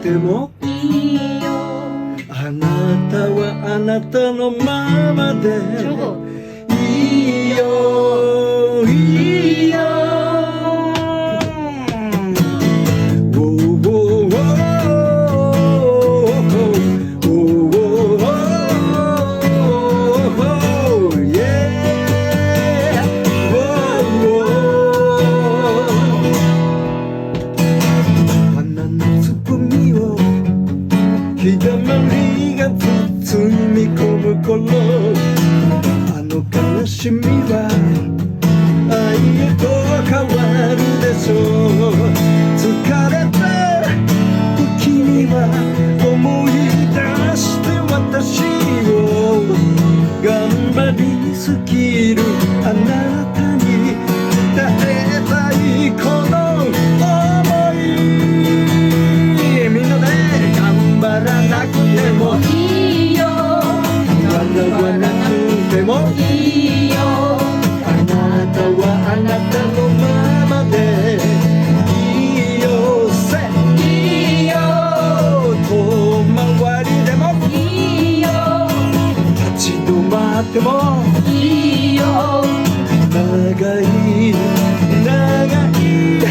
てもいいよ。あなたはあなたのままでいいよいいよ。日だまりが包み込む頃、あの悲しみは愛へと変わるでしょう。疲れた時には思い出して私を頑張りすぎるあなたに伝えたいこの想い。みんなで頑張らなくてもいいよ。笑わなくてもいいよ。あなたはあなたのままでいいよ。せいいよ。遠回りでもいいよ。立ち止まってもいいよ。長い長い